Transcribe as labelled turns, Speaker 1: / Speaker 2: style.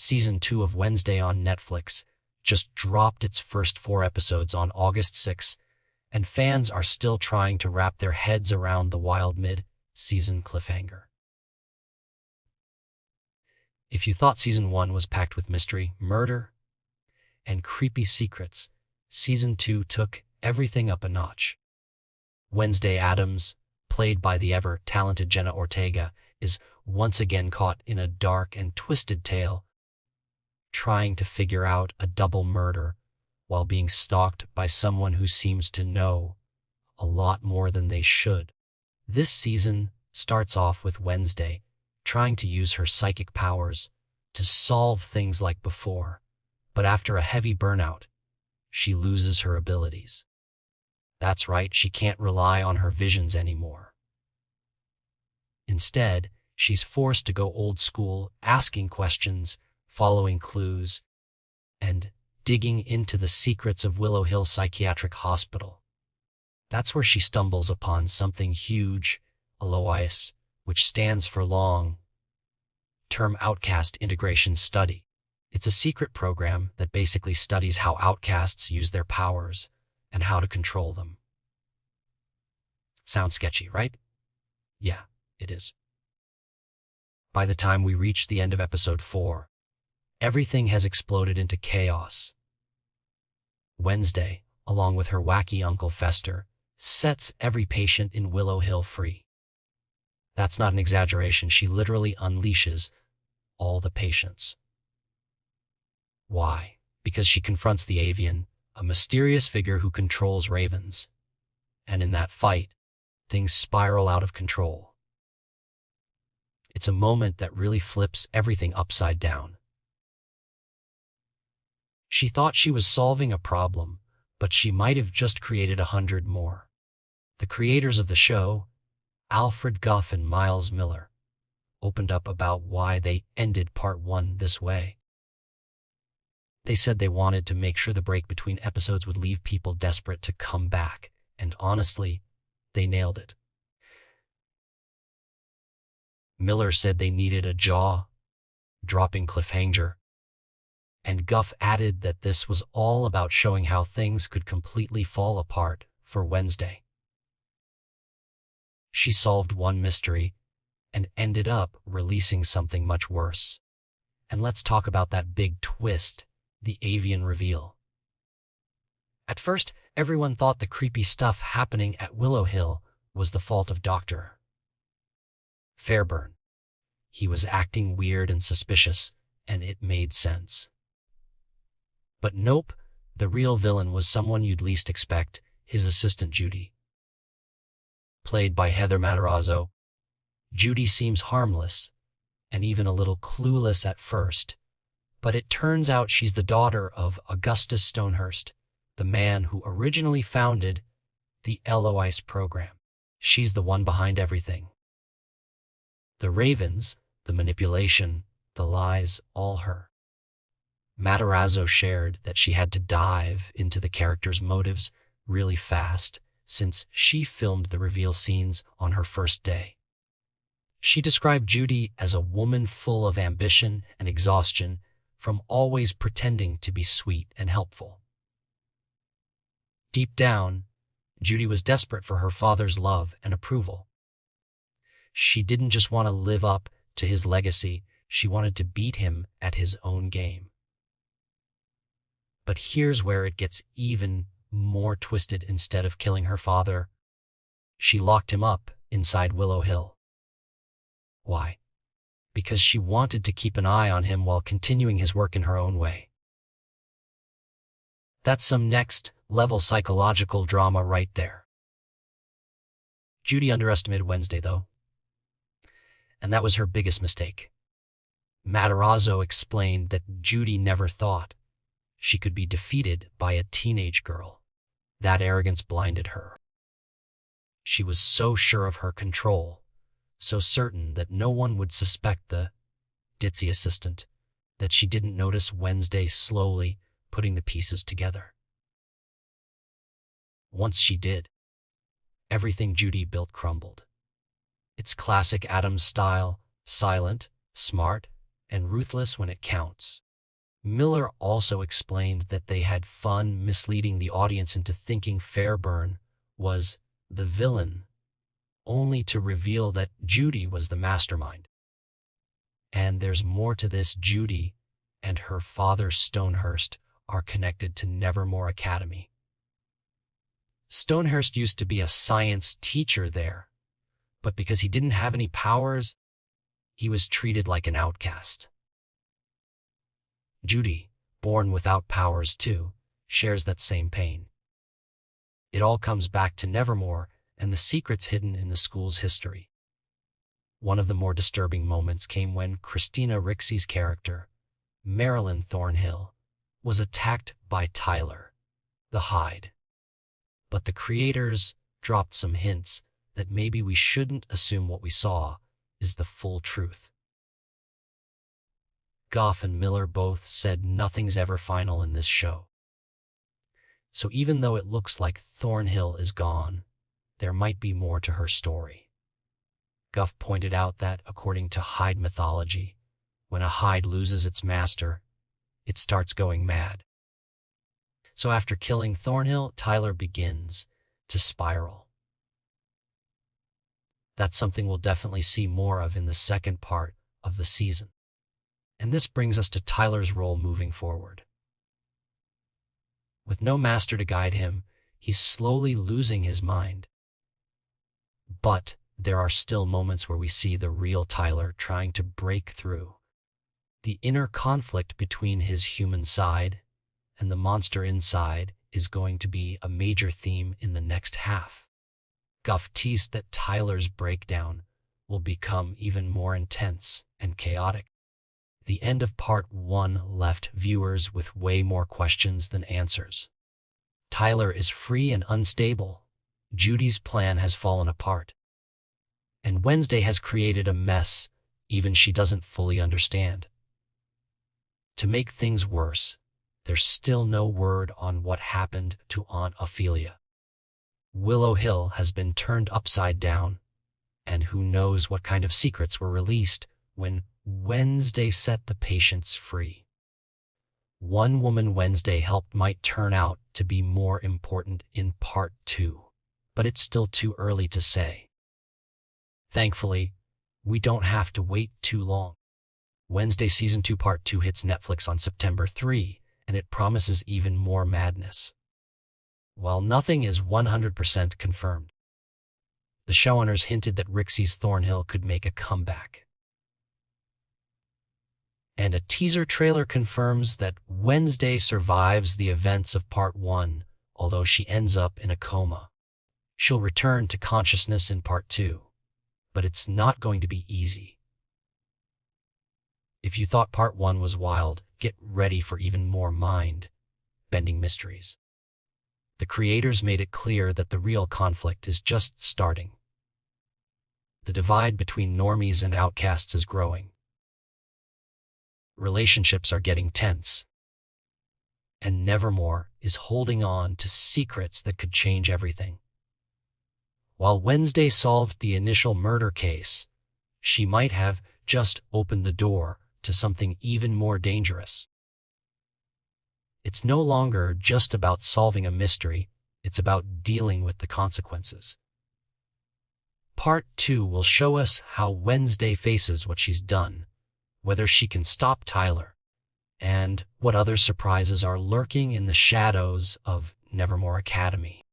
Speaker 1: Season 2 of Wednesday on Netflix just dropped its first 4 episodes on August 6, and fans are still trying to wrap their heads around the wild mid-season cliffhanger. If you thought Season 1 was packed with mystery, murder, and creepy secrets, Season 2 took everything up a notch. Wednesday Addams, played by the ever-talented Jenna Ortega, is once again caught in a dark and twisted tale, trying to figure out a double murder while being stalked by someone who seems to know a lot more than they should. This season starts off with Wednesday trying to use her psychic powers to solve things like before, but after a heavy burnout, she loses her abilities. That's right, she can't rely on her visions anymore. Instead, she's forced to go old school, asking questions, following clues, and digging into the secrets of Willow Hill Psychiatric Hospital. That's where she stumbles upon something huge, LOIS, which stands for Long-Term Outcast Integration Study. It's a secret program that basically studies how outcasts use their powers and how to control them. Sounds sketchy, right? Yeah, it is. By the time we reach the end of episode 4, everything has exploded into chaos. Wednesday, along with her wacky Uncle Fester, sets every patient in Willow Hill free. That's not an exaggeration. She literally unleashes all the patients. Why? Because she confronts the Avian, a mysterious figure who controls ravens. And in that fight, things spiral out of control. It's a moment that really flips everything upside down. She thought she was solving a problem, but she might have just created 100 more. The creators of the show, Alfred Gough and Miles Miller, opened up about why they ended part 1 this way. They said they wanted to make sure the break between episodes would leave people desperate to come back, and honestly, they nailed it. Miller said they needed a jaw-dropping cliffhanger, and Gough added that this was all about showing how things could completely fall apart for Wednesday. She solved one mystery and ended up releasing something much worse. And let's talk about that big twist, the Avian reveal. At first, everyone thought the creepy stuff happening at Willow Hill was the fault of Dr. Fairburn. He was acting weird and suspicious, and it made sense. But nope, the real villain was someone you'd least expect, his assistant Judi. Played by Heather Matarazzo, Judi seems harmless and even a little clueless at first, but it turns out she's the daughter of Augustus Stonehurst, the man who originally founded the LOIS program. She's the one behind everything. The ravens, the manipulation, the lies, all her. Matarazzo shared that she had to dive into the characters' motives really fast since she filmed the reveal scenes on her first day. She described Judi as a woman full of ambition and exhaustion from always pretending to be sweet and helpful. Deep down, Judi was desperate for her father's love and approval. She didn't just want to live up to his legacy, she wanted to beat him at his own game. But here's where it gets even more twisted. Instead of killing her father, she locked him up inside Willow Hill. Why? Because she wanted to keep an eye on him while continuing his work in her own way. That's some next-level psychological drama right there. Judi underestimated Wednesday, though, and that was her biggest mistake. Matarazzo explained that Judi never thought she could be defeated by a teenage girl. That arrogance blinded her. She was so sure of her control, so certain that no one would suspect the ditzy assistant, that she didn't notice Wednesday slowly putting the pieces together. Once she did, everything Judi built crumbled. It's classic Addams style, silent, smart, and ruthless when it counts. Miller also explained that they had fun misleading the audience into thinking Fairburn was the villain, only to reveal that Judi was the mastermind. And there's more to this. Judi and her father Stonehurst are connected to Nevermore Academy. Stonehurst used to be a science teacher there, but because he didn't have any powers, he was treated like an outcast. Judi, born without powers too, shares that same pain. It all comes back to Nevermore and the secrets hidden in the school's history. One of the more disturbing moments came when Christina Rixey's character, Marilyn Thornhill, was attacked by Tyler, the Hyde. But the creators dropped some hints that maybe we shouldn't assume what we saw is the full truth. Goff and Miller both said nothing's ever final in this show. So even though it looks like Thornhill is gone, there might be more to her story. Goff pointed out that, according to Hyde mythology, when a Hyde loses its master, it starts going mad. So after killing Thornhill, Tyler begins to spiral. That's something we'll definitely see more of in the second part of the season. And this brings us to Tyler's role moving forward. With no master to guide him, he's slowly losing his mind. But there are still moments where we see the real Tyler trying to break through. The inner conflict between his human side and the monster inside is going to be a major theme in the next half. Goff teased that Tyler's breakdown will become even more intense and chaotic. The end of part 1 left viewers with way more questions than answers. Tyler is free and unstable. Judi's plan has fallen apart. And Wednesday has created a mess even she doesn't fully understand. To make things worse, there's still no word on what happened to Aunt Ophelia. Willow Hill has been turned upside down, and who knows what kind of secrets were released when Wednesday set the patients free. One woman Wednesday helped might turn out to be more important in part 2, but it's still too early to say. Thankfully, we don't have to wait too long. Wednesday Season 2 Part 2 hits Netflix on September 3, and it promises even more madness. While nothing is 100% confirmed, the showrunners hinted that Rixey's Thornhill could make a comeback. And a teaser trailer confirms that Wednesday survives the events of Part 1, although she ends up in a coma. She'll return to consciousness in Part 2, but it's not going to be easy. If you thought Part 1 was wild, get ready for even more mind-bending mysteries. The creators made it clear that the real conflict is just starting. The divide between normies and outcasts is growing. Relationships are getting tense. And Nevermore is holding on to secrets that could change everything. While Wednesday solved the initial murder case, she might have just opened the door to something even more dangerous. It's no longer just about solving a mystery, it's about dealing with the consequences. Part 2 will show us how Wednesday faces what she's done, whether she can stop Tyler, and what other surprises are lurking in the shadows of Nevermore Academy.